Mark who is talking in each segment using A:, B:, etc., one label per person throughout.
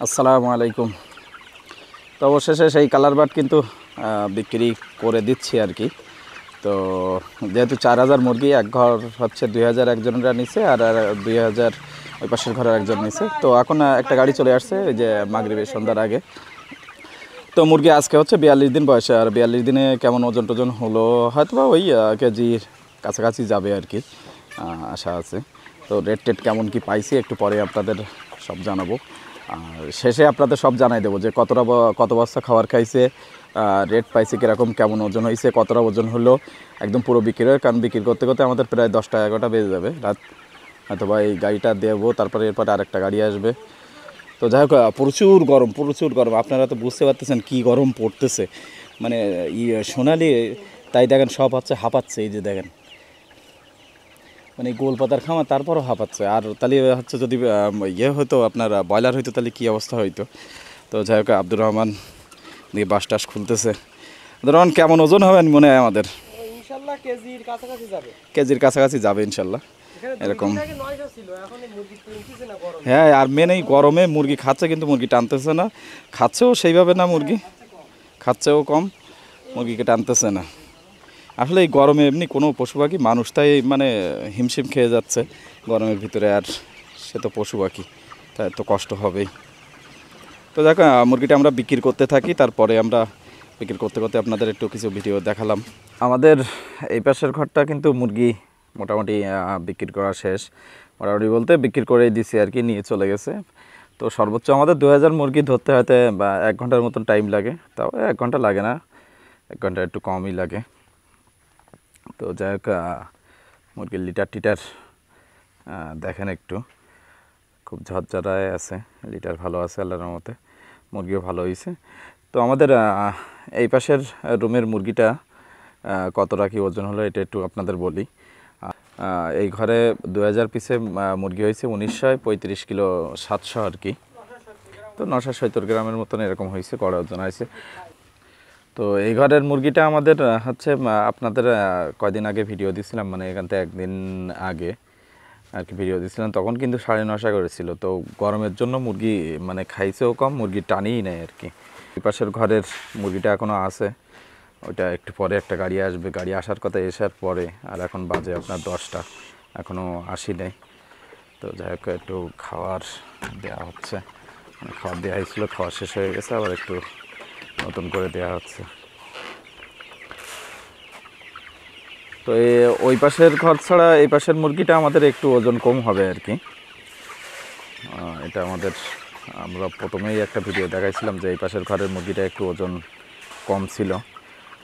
A: আসসালামু আলাইকুম। তো অবশেষে সেই কালার বাট কিন্তু বিক্রি করে দিচ্ছি আর কি। তো যেহেতু 4000 মুরগি, এক ঘর হচ্ছে 2000 একজনরা নিছে, আর 2000 ওই পাশের ঘরের একজন নিছে। তো এখন একটা গাড়ি চলে আসছে ওই যে মাগরিবের সন্ধ্যার আগে। তো মুরগি আজকে হচ্ছে 42 দিন বয়সে, আর 42 দিনে কেমন ওজন টোজন হলো হয়তো বা ওই কেজির কাছাকাছি যাবে আর কি, আশা আছে। তো রেট টেট কেমন কি পাইছি একটু পরে আপনাদের সব জানাবো, আর শেষে আপনাদের সব জানাই দেবো যে কত বস্তা খাবার খাইছে, রেট পাইছে কীরকম, কেমন ওজন হয়েছে, কতটা ওজন হলো, একদম পুরো বিক্রি হয়। কারণ বিক্রি করতে করতে আমাদের প্রায় 10টা 11টা বেজে যাবে রাত, অথবা এই গাড়িটা দেবো, তারপরে এরপরে আরেকটা গাড়ি আসবে। তো যাই হোক, প্রচুর গরম, প্রচুর গরম। আপনারা তো বুঝতে পারতেছেন কী গরম পড়তেছে, মানে সোনালি তাই দেখেন সব হচ্ছে হাঁপাচ্ছে, এই যে দেখেন, মানে গোল পাতার খামা তারপরও হাঁপাচ্ছে। আর তাহলে হচ্ছে যদি হতো আপনার ব্রয়লার হইতো তাহলে কী অবস্থা হইতো। তো যাই হোক, আব্দুর রহমান দিয়ে বাস টাস খুলতেছে। আব্দুর রহমান, কেমন ওজন হবে মনে হয় আমাদের?
B: ইনশাআল্লাহ কেজির কাছাকাছি যাবে।
A: কেজির কাছাকাছি যাবে ইনশাল্লাহ, এরকম।
B: 900 ছিল, এখন মুরগি টানতেছে না গরম।
A: হ্যাঁ, আর মেন এই গরমে মুরগি খাচ্ছে কিন্তু মুরগি টানতেছে না, খাচ্ছেও সেইভাবে না, মুরগি খাচ্ছেও কম, মুরগিকে টানতেছে না। আসলে এই গরমে এমনি কোনো পশু পাখি, মানুষ তাই মানে হিমশিম খেয়ে যাচ্ছে গরমের ভিতরে, আর সে তো পশু পাখি, তাই তো কষ্ট হবেই। তো দেখো, মুরগিটা আমরা বিক্রি করতে থাকি, তারপরে আমরা বিক্রি করতে করতে আপনাদের একটু কিছু ভিডিও দেখালাম। আমাদের এই পাশের ঘরটা কিন্তু মুরগি মোটামুটি বিক্রি করা শেষ, মোটামুটি বলতে বিক্রি করেই দিছি আর কি, নিয়ে চলে গেছে। তো সর্বোচ্চ আমাদের 2000 মুরগি ধরতে হয়তো বা 1 ঘন্টার মতন টাইম লাগে, তাও 1 ঘন্টা লাগে না, 1 ঘন্টা একটু কমই লাগে। তো যাই হোক, মুরগির লিটার টিটার দেখেন একটু, খুব ঝরঝরায় আছে, লিটার ভালো আছে আল্লাহর রহমতে, মুরগিও ভালো হয়েছে। তো আমাদের এই পাশের রুমের মুরগিটা কতটা কি ওজন হলো এটা একটু আপনাদের বলি। এই ঘরে 2000 পিসে মুরগি হয়েছে, 1935 কিলো 700 আর কি। তো 970 গ্রামের মতন এরকম হয়েছে, গড়ে ওজন হয়েছে। তো এই ঘরের মুরগিটা আমাদের হচ্ছে আপনাদের কয়দিন আগে ভিডিও দিয়েছিলাম, মানে এখান থেকে 1 দিন আগে আর কি ভিডিও দিয়েছিলাম, তখন কিন্তু 950 করেছিল। তো গরমের জন্য মুরগি মানে খাইছেও কম, মুরগি টানিই নেয় আর কি। এই পাশের ঘরের মুরগিটা এখনও আছে, ওইটা একটু পরে একটা গাড়ি আসবে, গাড়ি আসার কথা, আসার পরে। আর এখন বাজে আপনার 10টা, এখনও আসি নেই। তো যাই হোক, একটু খাবার দেওয়া হচ্ছে, মানে খাবার দেওয়া হয়েছিল, খাওয়া শেষ হয়ে গেছে, আবার একটু নতুন করে দেওয়া হচ্ছে। তো ওই পাশের ঘর ছাড়া এই পাশের মুরগিটা আমাদের একটু ওজন কম হবে আর কি। এটা আমাদের, আমরা প্রথমেই একটা ভিডিও দেখাইছিলাম যে এই পাশের ঘরের মুরগিটা একটু ওজন কম ছিল।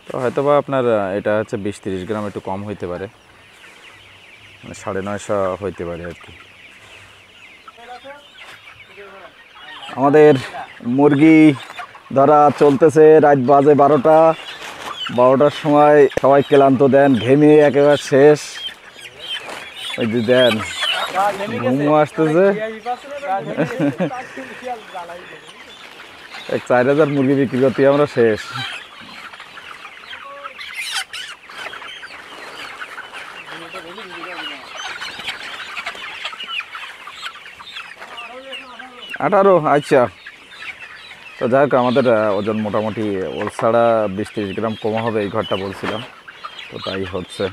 A: তো হয়তো বা আপনার এটা হচ্ছে 20-30 গ্রাম একটু কম হইতে পারে, মানে 950 হইতে পারে আর কি। আমাদের মুরগি ধরা চলতেছে, রাত বাজে 12টার সময়, সবাই ক্লান্ত, দেন ঘেমে একেবারে শেষ। ওই যে দেন ঘুমও আসতেছে। 4000 মুরগি বিক্রি করতে আমরা শেষ। আঠারো, আচ্ছা। তো যাই হোক, আমাদের ওজন মোটামুটি ওর ছাড়া 20-30 গ্রাম কম হবে এই ঘরটা বলছিলাম, তো তাই হচ্ছে।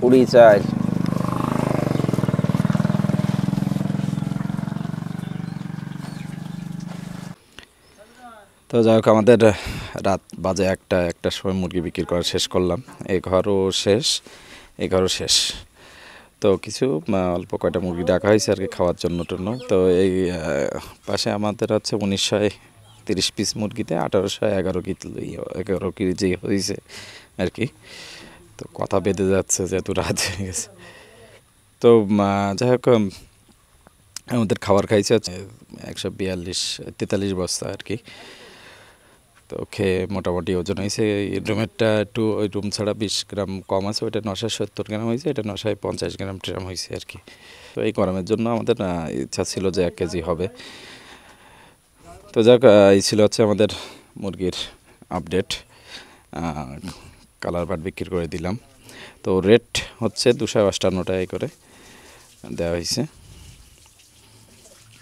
B: কুড়ি চাই।
A: তো যাই হোক, আমাদের রাত বাজে একটার সময় মুরগি বিক্রি করা শেষ করলাম। এই ঘরও শেষ। তো কিছু অল্প কয়টা মুরগি ডাকা হয়েছে আর কি, খাওয়ার জন্য টন্য। তো এই পাশে আমাদের হচ্ছে 1930 পিস মুরগিতে 1811 কেজি হয়েছে আর কি। তো কথা বেঁধে যাচ্ছে যেহেতু রাত হয়ে গেছে। তো যাই হোক, আমাদের খাবার খাইছে 143 বস্তা আর কি। তো খেয়ে মোটামুটি ওজন হয়েছে। এই রুমেরটা একটু, ওই রুম ছাড়া 20 গ্রাম কম আছে, ওইটা 970 গ্রাম হয়েছে, এটা 950 গ্রাম ট্রাম হয়েছে আর কি। তো এই গরমের জন্য আমাদের ইচ্ছা ছিল যে 1 কেজি হবে। তো যাক, এই ছিল হচ্ছে আমাদের মুরগির আপডেট। কালার পাট বিক্রি করে দিলাম। তো রেট হচ্ছে 258 টাকা করে দেওয়া হয়েছে।